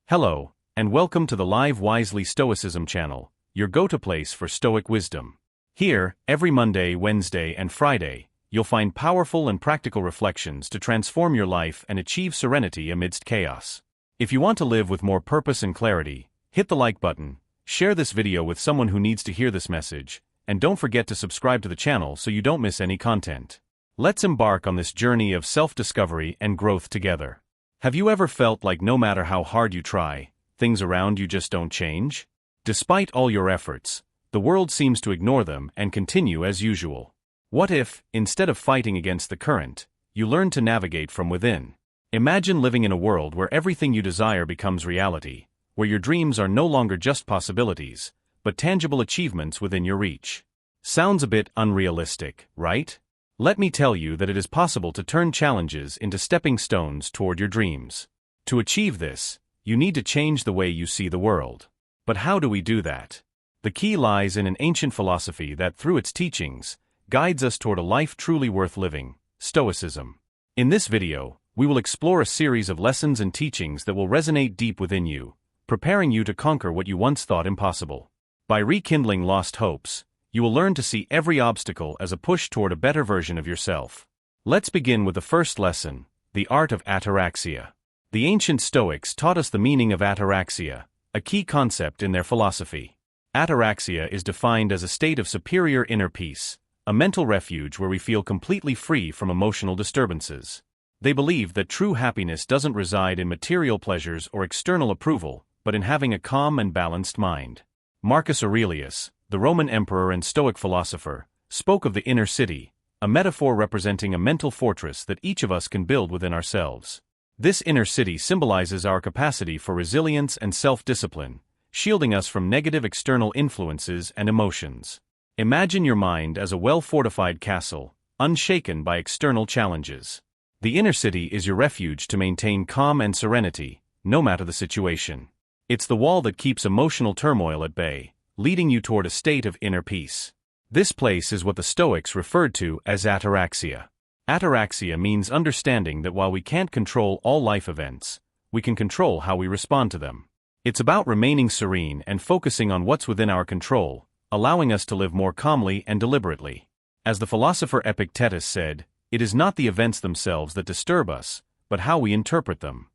Hello, and welcome to the Live Wisely Stoicism channel, your go-to place for Stoic wisdom. Here, every Monday, Wednesday, and Friday, you'll find powerful and practical reflections to transform your life and achieve serenity amidst chaos. If you want to live with more purpose and clarity, hit the like button, share this video with someone who needs to hear this message, and don't forget to subscribe to the channel so you don't miss any content. Let's embark on this journey of self-discovery and growth together. Have you ever felt like no matter how hard you try, things around you just don't change? Despite all your efforts, the world seems to ignore them and continue as usual. What if, instead of fighting against the current, you learn to navigate from within? Imagine living in a world where everything you desire becomes reality, where your dreams are no longer just possibilities, but tangible achievements within your reach. Sounds a bit unrealistic, right? Let me tell you that it is possible to turn challenges into stepping stones toward your dreams. To achieve this, you need to change the way you see the world. But how do we do that? The key lies in an ancient philosophy that, through its teachings, guides us toward a life truly worth living: Stoicism. In this video, we will explore a series of lessons and teachings that will resonate deep within you, preparing you to conquer what you once thought impossible. By rekindling lost hopes, you will learn to see every obstacle as a push toward a better version of yourself. Let's begin with the first lesson, the art of ataraxia. The ancient Stoics taught us the meaning of ataraxia, a key concept in their philosophy. Ataraxia is defined as a state of superior inner peace, a mental refuge where we feel completely free from emotional disturbances. They believe that true happiness doesn't reside in material pleasures or external approval, but in having a calm and balanced mind. Marcus Aurelius, the Roman emperor and Stoic philosopher, spoke of the inner city, a metaphor representing a mental fortress that each of us can build within ourselves. This inner city symbolizes our capacity for resilience and self-discipline, shielding us from negative external influences and emotions. Imagine your mind as a well-fortified castle, unshaken by external challenges. The inner city is your refuge to maintain calm and serenity, no matter the situation. It's the wall that keeps emotional turmoil at bay, leading you toward a state of inner peace. This place is what the Stoics referred to as ataraxia. Ataraxia means understanding that while we can't control all life events, we can control how we respond to them. It's about remaining serene and focusing on what's within our control, allowing us to live more calmly and deliberately. As the philosopher Epictetus said, it is not the events themselves that disturb us, but how we interpret them.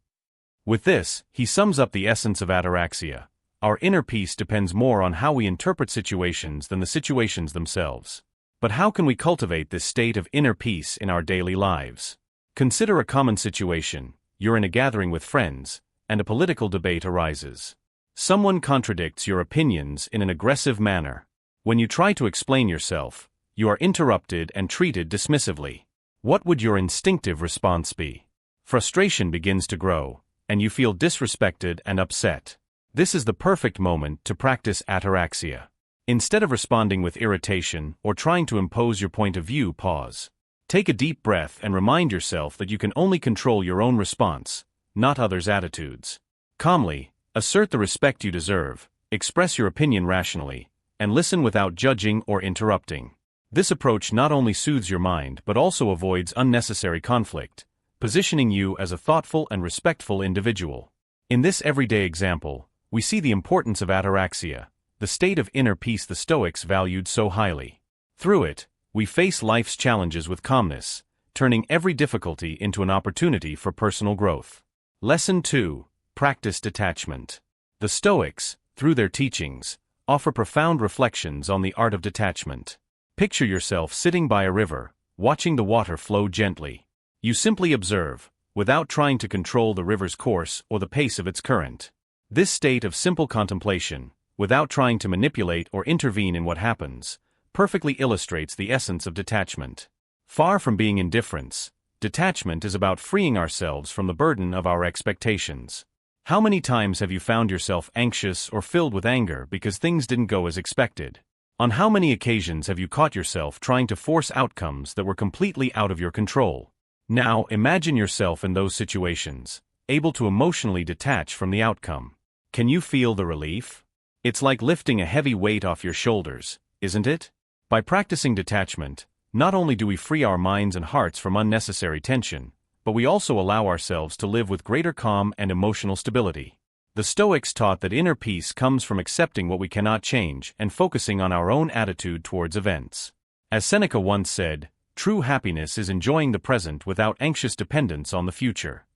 With this, he sums up the essence of ataraxia. Our inner peace depends more on how we interpret situations than the situations themselves. But how can we cultivate this state of inner peace in our daily lives? Consider a common situation. You're in a gathering with friends, and a political debate arises. Someone contradicts your opinions in an aggressive manner. When you try to explain yourself, you are interrupted and treated dismissively. What would your instinctive response be? Frustration begins to grow, and you feel disrespected and upset. This is the perfect moment to practice ataraxia. Instead of responding with irritation or trying to impose your point of view, pause. Take a deep breath and remind yourself that you can only control your own response, not others' attitudes. Calmly, assert the respect you deserve, express your opinion rationally, and listen without judging or interrupting. This approach not only soothes your mind but also avoids unnecessary conflict, positioning you as a thoughtful and respectful individual. In this everyday example, we see the importance of ataraxia, the state of inner peace the Stoics valued so highly. Through it, we face life's challenges with calmness, turning every difficulty into an opportunity for personal growth. Lesson 2. Practice detachment. The Stoics, through their teachings, offer profound reflections on the art of detachment. Picture yourself sitting by a river, watching the water flow gently. You simply observe, without trying to control the river's course or the pace of its current. This state of simple contemplation, without trying to manipulate or intervene in what happens, perfectly illustrates the essence of detachment. Far from being indifference, detachment is about freeing ourselves from the burden of our expectations. How many times have you found yourself anxious or filled with anger because things didn't go as expected? On how many occasions have you caught yourself trying to force outcomes that were completely out of your control? Now, imagine yourself in those situations, able to emotionally detach from the outcome. Can you feel the relief? It's like lifting a heavy weight off your shoulders, isn't it? By practicing detachment, not only do we free our minds and hearts from unnecessary tension, but we also allow ourselves to live with greater calm and emotional stability. The Stoics taught that inner peace comes from accepting what we cannot change and focusing on our own attitude towards events. As Seneca once said, true happiness is enjoying the present without anxious dependence on the future.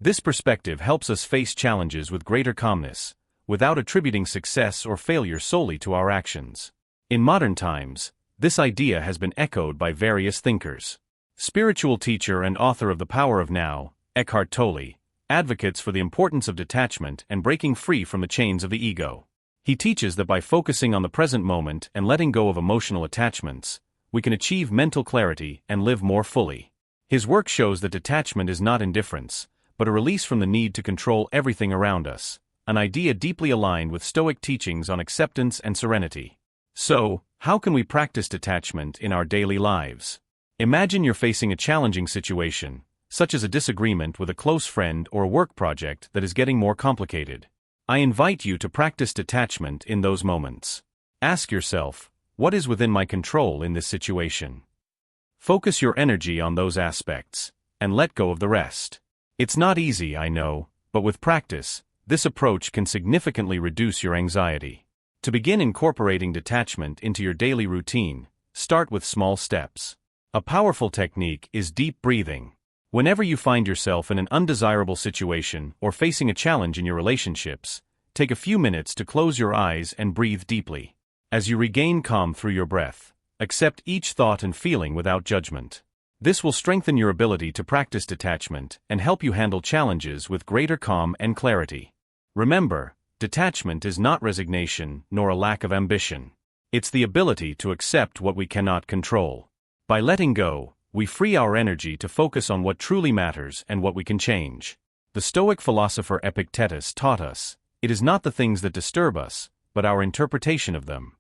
This perspective helps us face challenges with greater calmness, without attributing success or failure solely to our actions. In modern times, this idea has been echoed by various thinkers. Spiritual teacher and author of The Power of Now, Eckhart Tolle, advocates for the importance of detachment and breaking free from the chains of the ego. He teaches that by focusing on the present moment and letting go of emotional attachments, we can achieve mental clarity and live more fully. His work shows that detachment is not indifference, but a release from the need to control everything around us, an idea deeply aligned with Stoic teachings on acceptance and serenity. So, how can we practice detachment in our daily lives? Imagine you're facing a challenging situation, such as a disagreement with a close friend or a work project that is getting more complicated. I invite you to practice detachment in those moments. Ask yourself, what is within my control in this situation? Focus your energy on those aspects, and let go of the rest. It's not easy, I know, but with practice, this approach can significantly reduce your anxiety. To begin incorporating detachment into your daily routine, start with small steps. A powerful technique is deep breathing. Whenever you find yourself in an undesirable situation or facing a challenge in your relationships, take a few minutes to close your eyes and breathe deeply. As you regain calm through your breath, accept each thought and feeling without judgment. This will strengthen your ability to practice detachment and help you handle challenges with greater calm and clarity. Remember, detachment is not resignation nor a lack of ambition. It's the ability to accept what we cannot control. By letting go, we free our energy to focus on what truly matters and what we can change. The Stoic philosopher Epictetus taught us, it is not the things that disturb us, but our interpretation of them.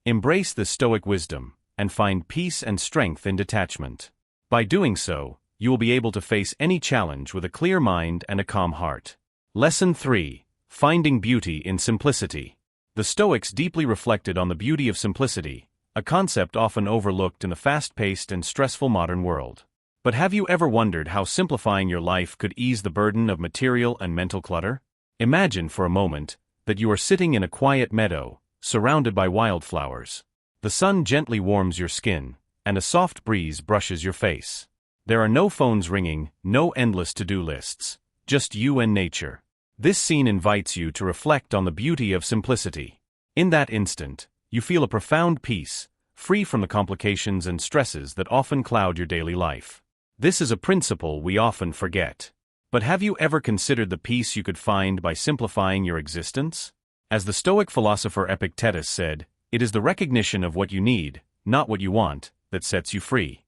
Embrace this Stoic wisdom, and find peace and strength in detachment. By doing so, you will be able to face any challenge with a clear mind and a calm heart. Lesson 3. Finding beauty in simplicity. The Stoics deeply reflected on the beauty of simplicity, a concept often overlooked in the fast-paced and stressful modern world. But have you ever wondered how simplifying your life could ease the burden of material and mental clutter? Imagine for a moment that you are sitting in a quiet meadow, surrounded by wildflowers. The sun gently warms your skin, and a soft breeze brushes your face. There are no phones ringing, no endless to-do lists, just you and nature. This scene invites you to reflect on the beauty of simplicity. In that instant, you feel a profound peace, free from the complications and stresses that often cloud your daily life. This is a principle we often forget. But have you ever considered the peace you could find by simplifying your existence? As the Stoic philosopher Epictetus said, it is the recognition of what you need, not what you want, that sets you free.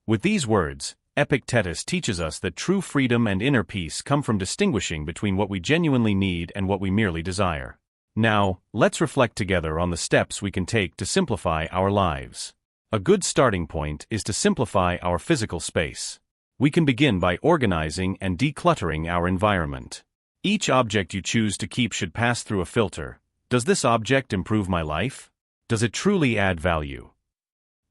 With these words, Epictetus teaches us that true freedom and inner peace come from distinguishing between what we genuinely need and what we merely desire. Now, let's reflect together on the steps we can take to simplify our lives. A good starting point is to simplify our physical space. We can begin by organizing and decluttering our environment. Each object you choose to keep should pass through a filter. Does this object improve my life? Does it truly add value?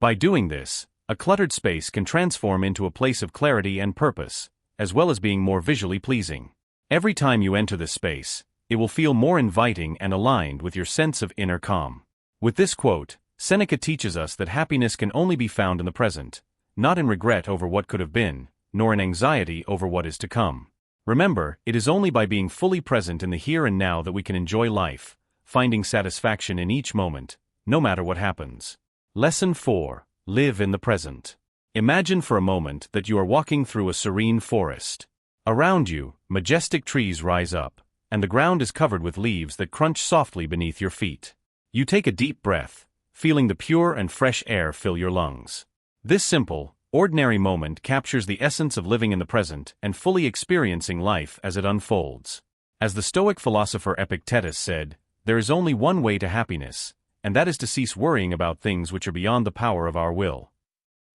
By doing this, a cluttered space can transform into a place of clarity and purpose, as well as being more visually pleasing. Every time you enter this space, it will feel more inviting and aligned with your sense of inner calm. With this quote, Seneca teaches us that happiness can only be found in the present, not in regret over what could have been, nor in anxiety over what is to come. Remember, it is only by being fully present in the here and now that we can enjoy life, finding satisfaction in each moment, no matter what happens. Lesson 4. Live in the present. Imagine for a moment that you are walking through a serene forest. Around you, majestic trees rise up, and the ground is covered with leaves that crunch softly beneath your feet. You take a deep breath, feeling the pure and fresh air fill your lungs. This simple, ordinary moment captures the essence of living in the present and fully experiencing life as it unfolds. As the Stoic philosopher Epictetus said, there is only one way to happiness, and that is to cease worrying about things which are beyond the power of our will.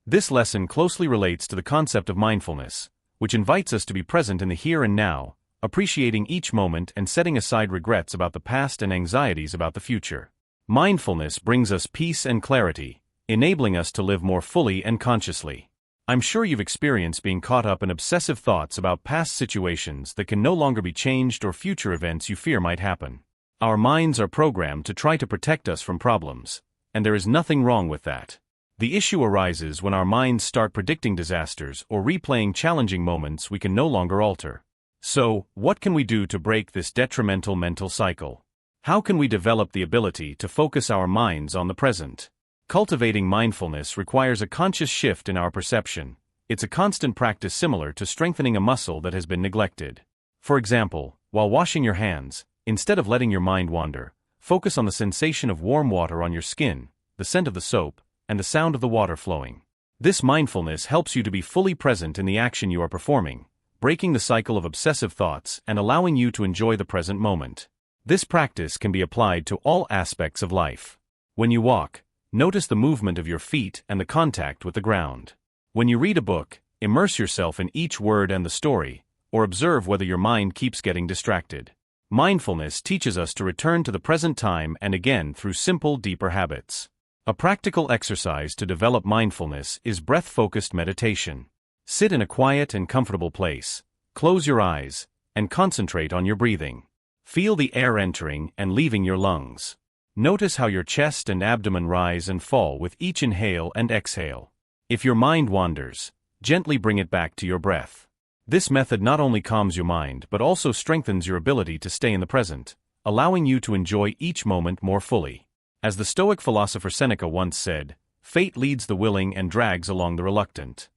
This lesson closely relates to the concept of mindfulness, which invites us to be present in the here and now, appreciating each moment and setting aside regrets about the past and anxieties about the future. Mindfulness brings us peace and clarity, enabling us to live more fully and consciously. I'm sure you've experienced being caught up in obsessive thoughts about past situations that can no longer be changed or future events you fear might happen. Our minds are programmed to try to protect us from problems, and there is nothing wrong with that. The issue arises when our minds start predicting disasters or replaying challenging moments we can no longer alter. So, what can we do to break this detrimental mental cycle? How can we develop the ability to focus our minds on the present? Cultivating mindfulness requires a conscious shift in our perception. It's a constant practice similar to strengthening a muscle that has been neglected. For example, while washing your hands, instead of letting your mind wander, focus on the sensation of warm water on your skin, the scent of the soap, and the sound of the water flowing. This mindfulness helps you to be fully present in the action you are performing, breaking the cycle of obsessive thoughts and allowing you to enjoy the present moment. This practice can be applied to all aspects of life. When you walk, notice the movement of your feet and the contact with the ground. When you read a book, immerse yourself in each word and the story, or observe whether your mind keeps getting distracted. Mindfulness teaches us to return to the present time and again through simple, deeper habits. A practical exercise to develop mindfulness is breath-focused meditation. Sit in a quiet and comfortable place, close your eyes, and concentrate on your breathing. Feel the air entering and leaving your lungs. Notice how your chest and abdomen rise and fall with each inhale and exhale. If your mind wanders, gently bring it back to your breath. This method not only calms your mind but also strengthens your ability to stay in the present, allowing you to enjoy each moment more fully. As the Stoic philosopher Seneca once said, "Fate leads the willing and drags along the reluctant."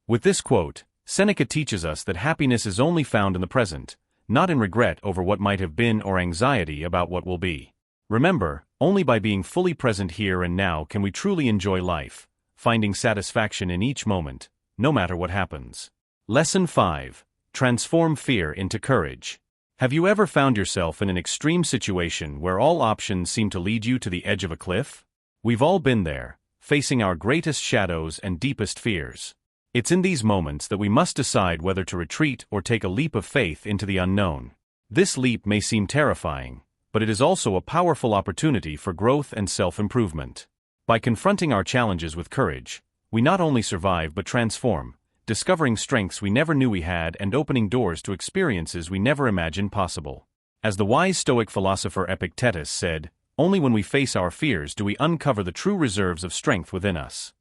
With this quote, Seneca teaches us that happiness is only found in the present, not in regret over what might have been or anxiety about what will be. Remember, only by being fully present here and now can we truly enjoy life, finding satisfaction in each moment, no matter what happens. Lesson 5. Transform fear into courage. Have you ever found yourself in an extreme situation where all options seem to lead you to the edge of a cliff? We've all been there, facing our greatest shadows and deepest fears. It's in these moments that we must decide whether to retreat or take a leap of faith into the unknown. This leap may seem terrifying, but it is also a powerful opportunity for growth and self-improvement. By confronting our challenges with courage, we not only survive but transform, discovering strengths we never knew we had and opening doors to experiences we never imagined possible. As the wise Stoic philosopher Epictetus said, "Only when we face our fears do we uncover the true reserves of strength within us."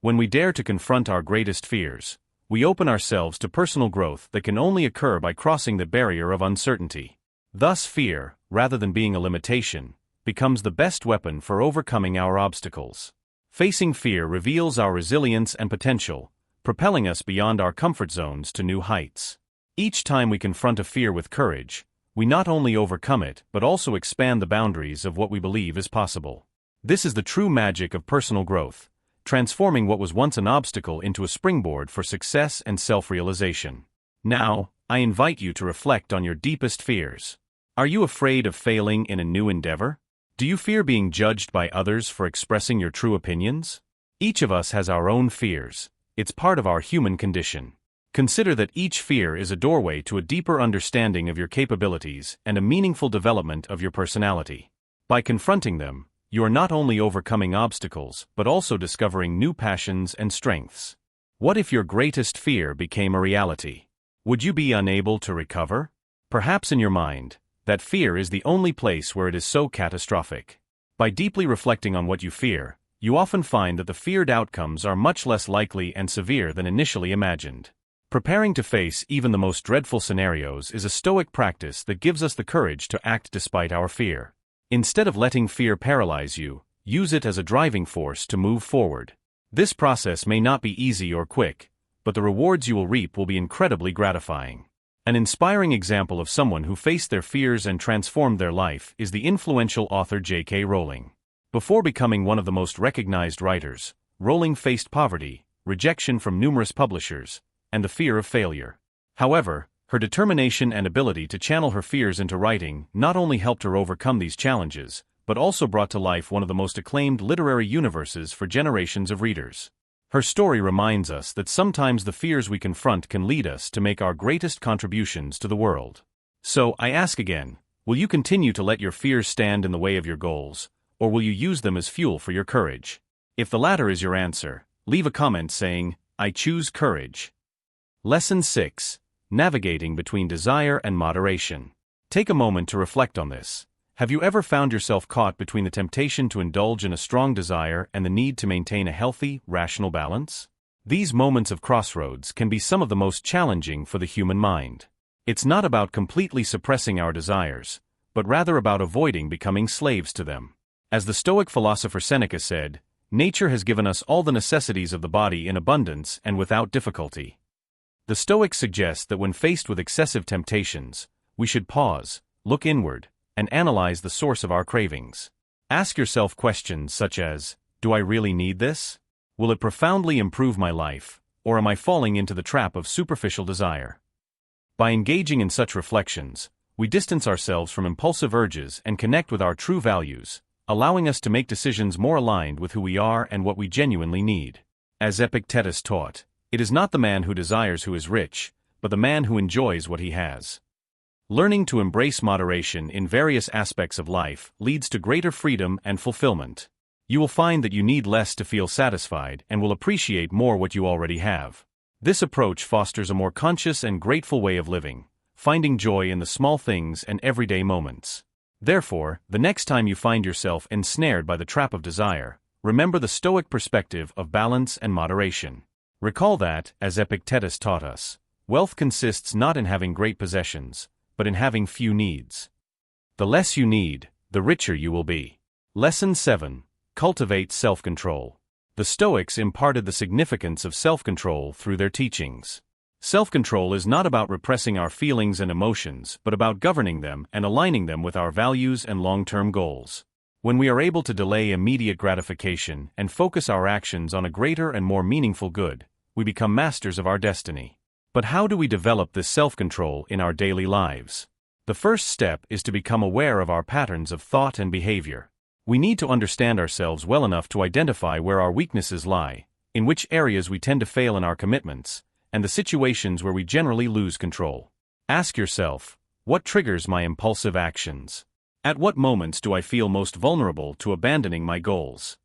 When we dare to confront our greatest fears, we open ourselves to personal growth that can only occur by crossing the barrier of uncertainty. Thus fear, rather than being a limitation, becomes the best weapon for overcoming our obstacles. Facing fear reveals our resilience and potential, propelling us beyond our comfort zones to new heights. Each time we confront a fear with courage, we not only overcome it but also expand the boundaries of what we believe is possible. This is the true magic of personal growth, transforming what was once an obstacle into a springboard for success and self-realization. Now, I invite you to reflect on your deepest fears. Are you afraid of failing in a new endeavor? Do you fear being judged by others for expressing your true opinions? Each of us has our own fears. It's part of our human condition. Consider that each fear is a doorway to a deeper understanding of your capabilities and a meaningful development of your personality. By confronting them, you are not only overcoming obstacles but also discovering new passions and strengths. What if your greatest fear became a reality? Would you be unable to recover? Perhaps in your mind, that fear is the only place where it is so catastrophic. By deeply reflecting on what you fear, you often find that the feared outcomes are much less likely and severe than initially imagined. Preparing to face even the most dreadful scenarios is a Stoic practice that gives us the courage to act despite our fear. Instead of letting fear paralyze you, use it as a driving force to move forward. This process may not be easy or quick, but the rewards you will reap will be incredibly gratifying. An inspiring example of someone who faced their fears and transformed their life is the influential author J.K. Rowling. Before becoming one of the most recognized writers, Rowling faced poverty, rejection from numerous publishers, and the fear of failure. However, her determination and ability to channel her fears into writing not only helped her overcome these challenges, but also brought to life one of the most acclaimed literary universes for generations of readers. Her story reminds us that sometimes the fears we confront can lead us to make our greatest contributions to the world. So, I ask again, will you continue to let your fears stand in the way of your goals, or will you use them as fuel for your courage? If the latter is your answer, leave a comment saying, I choose courage. Lesson 6. Navigating between desire and moderation. Take a moment to reflect on this. Have you ever found yourself caught between the temptation to indulge in a strong desire and the need to maintain a healthy, rational balance? These moments of crossroads can be some of the most challenging for the human mind. It's not about completely suppressing our desires, but rather about avoiding becoming slaves to them. As the Stoic philosopher Seneca said, nature has given us all the necessities of the body in abundance and without difficulty. The Stoics suggest that when faced with excessive temptations, we should pause, look inward, and analyze the source of our cravings. Ask yourself questions such as, do I really need this? Will it profoundly improve my life, or am I falling into the trap of superficial desire? By engaging in such reflections, we distance ourselves from impulsive urges and connect with our true values, allowing us to make decisions more aligned with who we are and what we genuinely need. As Epictetus taught, it is not the man who desires who is rich, but the man who enjoys what he has. Learning to embrace moderation in various aspects of life leads to greater freedom and fulfillment. You will find that you need less to feel satisfied and will appreciate more what you already have. This approach fosters a more conscious and grateful way of living, finding joy in the small things and everyday moments. Therefore, the next time you find yourself ensnared by the trap of desire, remember the Stoic perspective of balance and moderation. Recall that, as Epictetus taught us, wealth consists not in having great possessions, but in having few needs. The less you need, the richer you will be. Lesson 7. Cultivate self-control. The Stoics imparted the significance of self-control through their teachings. Self-control is not about repressing our feelings and emotions, but about governing them and aligning them with our values and long-term goals. When we are able to delay immediate gratification and focus our actions on a greater and more meaningful good, we become masters of our destiny. But how do we develop this self-control in our daily lives? The first step is to become aware of our patterns of thought and behavior. We need to understand ourselves well enough to identify where our weaknesses lie, in which areas we tend to fail in our commitments, and the situations where we generally lose control. Ask yourself, what triggers my impulsive actions? At what moments do I feel most vulnerable to abandoning my goals?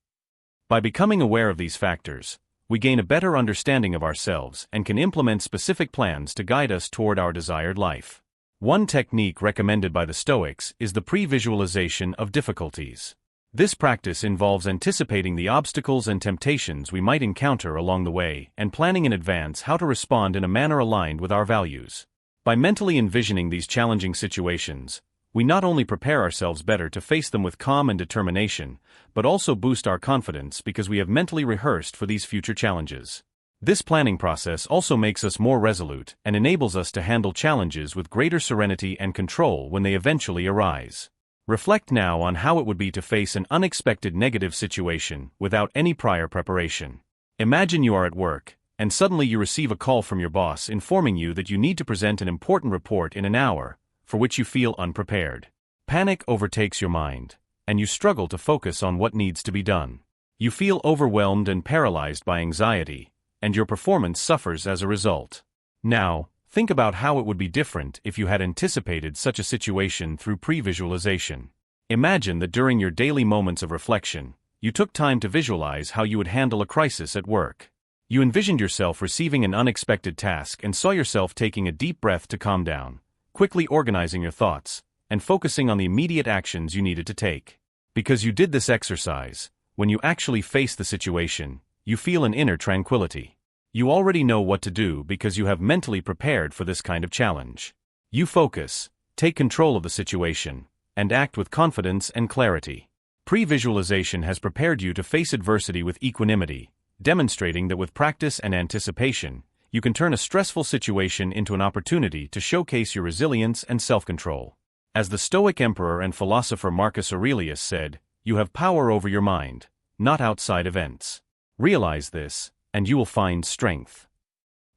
By becoming aware of these factors, we gain a better understanding of ourselves and can implement specific plans to guide us toward our desired life. One technique recommended by the Stoics is the pre-visualization of difficulties. This practice involves anticipating the obstacles and temptations we might encounter along the way and planning in advance how to respond in a manner aligned with our values. By mentally envisioning these challenging situations, we not only prepare ourselves better to face them with calm and determination, but also boost our confidence because we have mentally rehearsed for these future challenges. This planning process also makes us more resolute and enables us to handle challenges with greater serenity and control when they eventually arise. Reflect now on how it would be to face an unexpected negative situation without any prior preparation. Imagine you are at work, and suddenly you receive a call from your boss informing you that you need to present an important report in an hour, for which you feel unprepared. Panic overtakes your mind, and you struggle to focus on what needs to be done. You feel overwhelmed and paralyzed by anxiety, and your performance suffers as a result. Now, think about how it would be different if you had anticipated such a situation through pre-visualization. Imagine that during your daily moments of reflection, you took time to visualize how you would handle a crisis at work. You envisioned yourself receiving an unexpected task and saw yourself taking a deep breath to calm down, quickly organizing your thoughts, and focusing on the immediate actions you needed to take. Because you did this exercise, when you actually face the situation, you feel an inner tranquility. You already know what to do because you have mentally prepared for this kind of challenge. You focus, take control of the situation, and act with confidence and clarity. Pre-visualization has prepared you to face adversity with equanimity, demonstrating that with practice and anticipation, you can turn a stressful situation into an opportunity to showcase your resilience and self-control. As the Stoic emperor and philosopher Marcus Aurelius said, you have power over your mind, not outside events. Realize this, and you will find strength.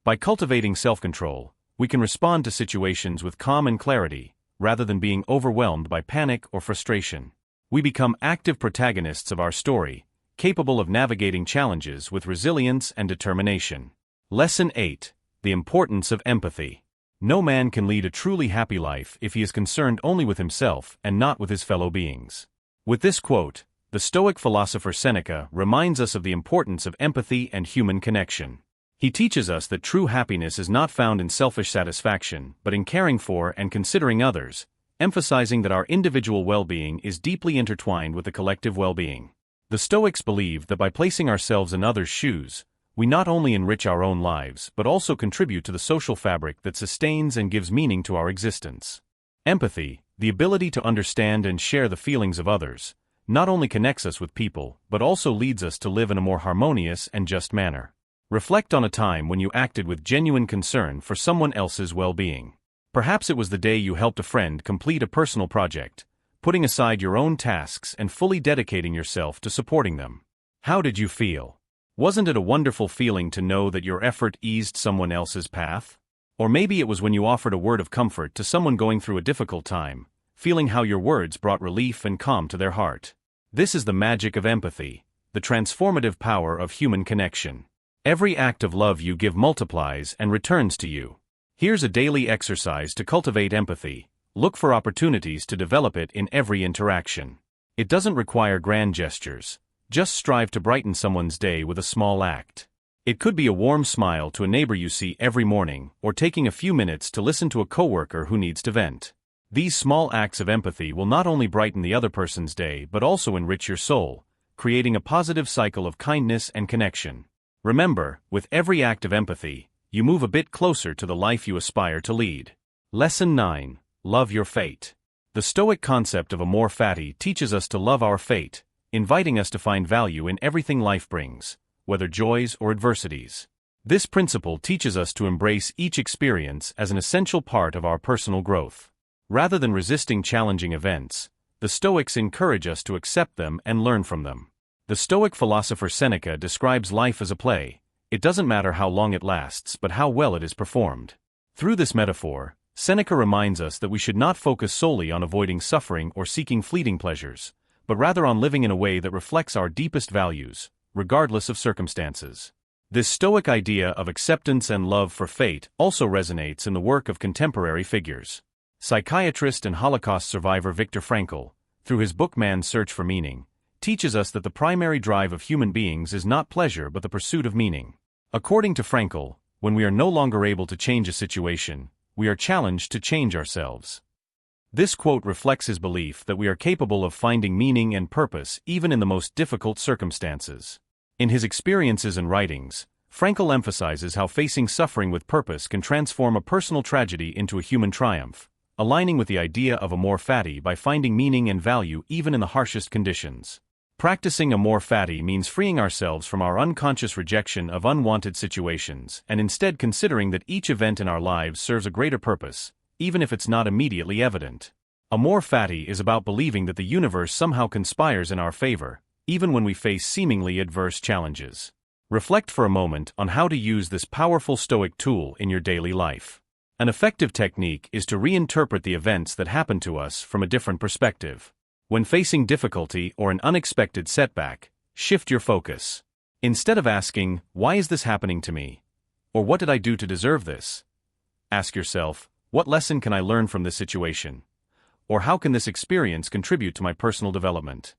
By cultivating self-control, we can respond to situations with calm and clarity, rather than being overwhelmed by panic or frustration. We become active protagonists of our story, capable of navigating challenges with resilience and determination. Lesson 8. The importance of empathy. No man can lead a truly happy life if he is concerned only with himself and not with his fellow beings. With this quote, the Stoic philosopher Seneca reminds us of the importance of empathy and human connection. He teaches us that true happiness is not found in selfish satisfaction, but in caring for and considering others, emphasizing that our individual well-being is deeply intertwined with the collective well-being. The Stoics believe that by placing ourselves in others' shoes, we not only enrich our own lives but also contribute to the social fabric that sustains and gives meaning to our existence. Empathy, the ability to understand and share the feelings of others, not only connects us with people but also leads us to live in a more harmonious and just manner. Reflect on a time when you acted with genuine concern for someone else's well-being. Perhaps it was the day you helped a friend complete a personal project, putting aside your own tasks and fully dedicating yourself to supporting them. How did you feel? Wasn't it a wonderful feeling to know that your effort eased someone else's path? Or maybe it was when you offered a word of comfort to someone going through a difficult time, feeling how your words brought relief and calm to their heart. This is the magic of empathy, the transformative power of human connection. Every act of love you give multiplies and returns to you. Here's a daily exercise to cultivate empathy. Look for opportunities to develop it in every interaction. It doesn't require grand gestures. Just strive to brighten someone's day with a small act. It could be a warm smile to a neighbor you see every morning, or taking a few minutes to listen to a coworker who needs to vent. These small acts of empathy will not only brighten the other person's day but also enrich your soul, creating a positive cycle of kindness and connection. Remember, with every act of empathy, you move a bit closer to the life you aspire to lead. Lesson 9. Love your fate. The Stoic concept of amor fati teaches us to love our fate, inviting us to find value in everything life brings, whether joys or adversities. This principle teaches us to embrace each experience as an essential part of our personal growth. Rather than resisting challenging events, the Stoics encourage us to accept them and learn from them. The Stoic philosopher Seneca describes life as a play. It doesn't matter how long it lasts but how well it is performed. Through this metaphor, Seneca reminds us that we should not focus solely on avoiding suffering or seeking fleeting pleasures, but rather on living in a way that reflects our deepest values, regardless of circumstances. This Stoic idea of acceptance and love for fate also resonates in the work of contemporary figures. Psychiatrist and Holocaust survivor Viktor Frankl, through his book Man's Search for Meaning, teaches us that the primary drive of human beings is not pleasure but the pursuit of meaning. According to Frankl, when we are no longer able to change a situation, we are challenged to change ourselves. This quote reflects his belief that we are capable of finding meaning and purpose even in the most difficult circumstances. In his experiences and writings, Frankl emphasizes how facing suffering with purpose can transform a personal tragedy into a human triumph, aligning with the idea of amor fati by finding meaning and value even in the harshest conditions. Practicing amor fati means freeing ourselves from our unconscious rejection of unwanted situations and instead considering that each event in our lives serves a greater purpose, even if it's not immediately evident. Amor fati is about believing that the universe somehow conspires in our favor, even when we face seemingly adverse challenges. Reflect for a moment on how to use this powerful Stoic tool in your daily life. An effective technique is to reinterpret the events that happen to us from a different perspective. When facing difficulty or an unexpected setback, shift your focus. Instead of asking, "Why is this happening to me?" or "What did I do to deserve this?" ask yourself, "What lesson can I learn from this situation?" or "How can this experience contribute to my personal development?"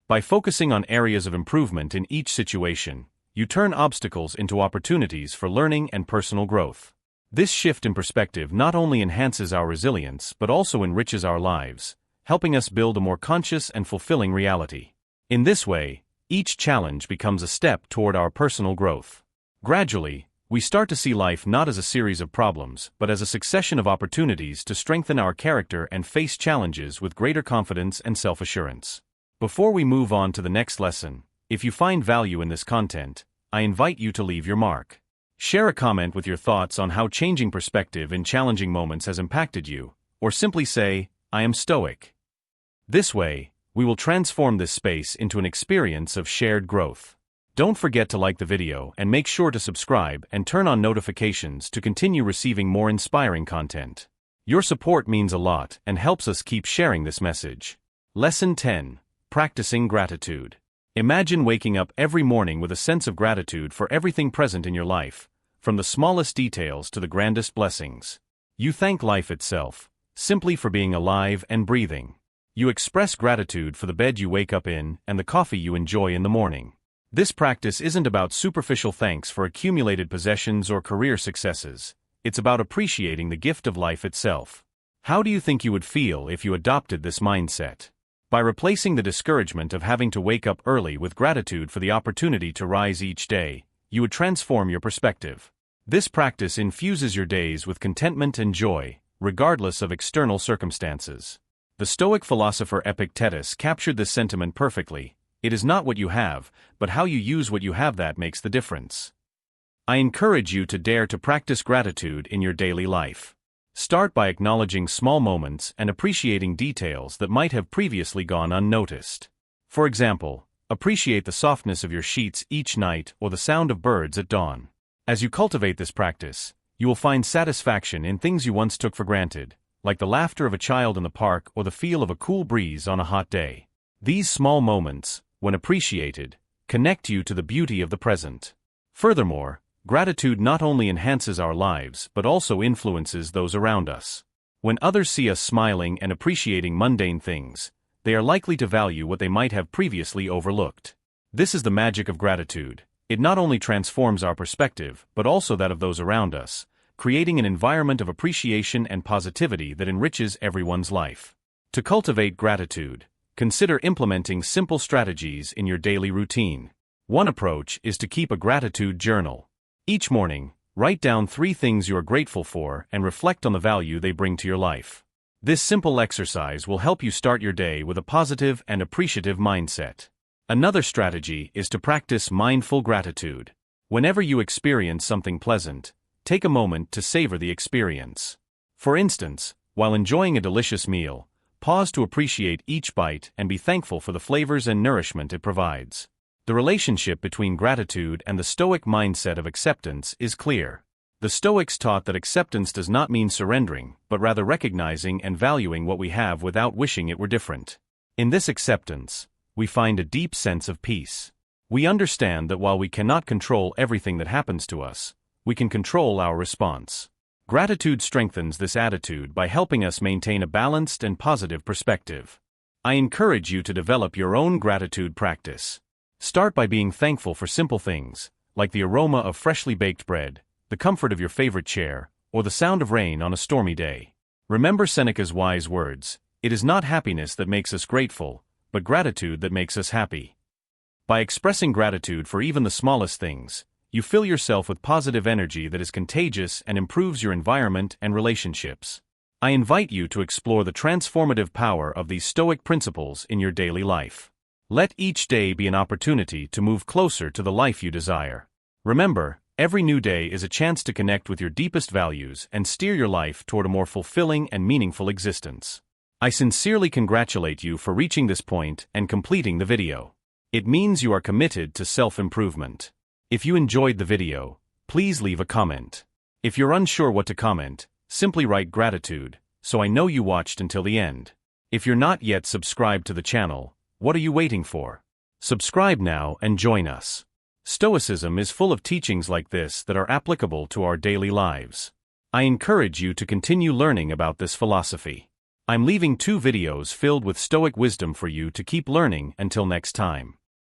By focusing on areas of improvement in each situation, you turn obstacles into opportunities for learning and personal growth. This shift in perspective not only enhances our resilience but also enriches our lives, helping us build a more conscious and fulfilling reality. In this way, each challenge becomes a step toward our personal growth. Gradually, we start to see life not as a series of problems but as a succession of opportunities to strengthen our character and face challenges with greater confidence and self-assurance. Before we move on to the next lesson, if you find value in this content, I invite you to leave your mark. Share a comment with your thoughts on how changing perspective in challenging moments has impacted you, or simply say, "I am Stoic." This way, we will transform this space into an experience of shared growth. Don't forget to like the video and make sure to subscribe and turn on notifications to continue receiving more inspiring content. Your support means a lot and helps us keep sharing this message. Lesson 10. Practicing gratitude. Imagine waking up every morning with a sense of gratitude for everything present in your life, from the smallest details to the grandest blessings. You thank life itself, simply for being alive and breathing. You express gratitude for the bed you wake up in and the coffee you enjoy in the morning. This practice isn't about superficial thanks for accumulated possessions or career successes. It's about appreciating the gift of life itself. How do you think you would feel if you adopted this mindset? By replacing the discouragement of having to wake up early with gratitude for the opportunity to rise each day, you would transform your perspective. This practice infuses your days with contentment and joy, regardless of external circumstances. The Stoic philosopher Epictetus captured this sentiment perfectly. It is not what you have, but how you use what you have that makes the difference. I encourage you to dare to practice gratitude in your daily life. Start by acknowledging small moments and appreciating details that might have previously gone unnoticed. For example, appreciate the softness of your sheets each night or the sound of birds at dawn. As you cultivate this practice, you will find satisfaction in things you once took for granted, like the laughter of a child in the park or the feel of a cool breeze on a hot day. These small moments, when appreciated, connect you to the beauty of the present. Furthermore, gratitude not only enhances our lives but also influences those around us. When others see us smiling and appreciating mundane things, they are likely to value what they might have previously overlooked. This is the magic of gratitude. It not only transforms our perspective but also that of those around us, creating an environment of appreciation and positivity that enriches everyone's life. To cultivate gratitude, consider implementing simple strategies in your daily routine. One approach is to keep a gratitude journal. Each morning, write down 3 things you are grateful for and reflect on the value they bring to your life. This simple exercise will help you start your day with a positive and appreciative mindset. Another strategy is to practice mindful gratitude. Whenever you experience something pleasant, take a moment to savor the experience. For instance, while enjoying a delicious meal, pause to appreciate each bite and be thankful for the flavors and nourishment it provides. The relationship between gratitude and the Stoic mindset of acceptance is clear. The Stoics taught that acceptance does not mean surrendering, but rather recognizing and valuing what we have without wishing it were different. In this acceptance, we find a deep sense of peace. We understand that while we cannot control everything that happens to us, we can control our response. Gratitude strengthens this attitude by helping us maintain a balanced and positive perspective. I encourage you to develop your own gratitude practice. Start by being thankful for simple things, like the aroma of freshly baked bread, the comfort of your favorite chair, or the sound of rain on a stormy day. Remember Seneca's wise words, "It is not happiness that makes us grateful, but gratitude that makes us happy." By expressing gratitude for even the smallest things, you fill yourself with positive energy that is contagious and improves your environment and relationships. I invite you to explore the transformative power of these Stoic principles in your daily life. Let each day be an opportunity to move closer to the life you desire. Remember, every new day is a chance to connect with your deepest values and steer your life toward a more fulfilling and meaningful existence. I sincerely congratulate you for reaching this point and completing the video. It means you are committed to self-improvement. If you enjoyed the video, please leave a comment. If you're unsure what to comment, simply write gratitude, so I know you watched until the end. If you're not yet subscribed to the channel, what are you waiting for? Subscribe now and join us. Stoicism is full of teachings like this that are applicable to our daily lives. I encourage you to continue learning about this philosophy. I'm leaving 2 videos filled with Stoic wisdom for you to keep learning until next time.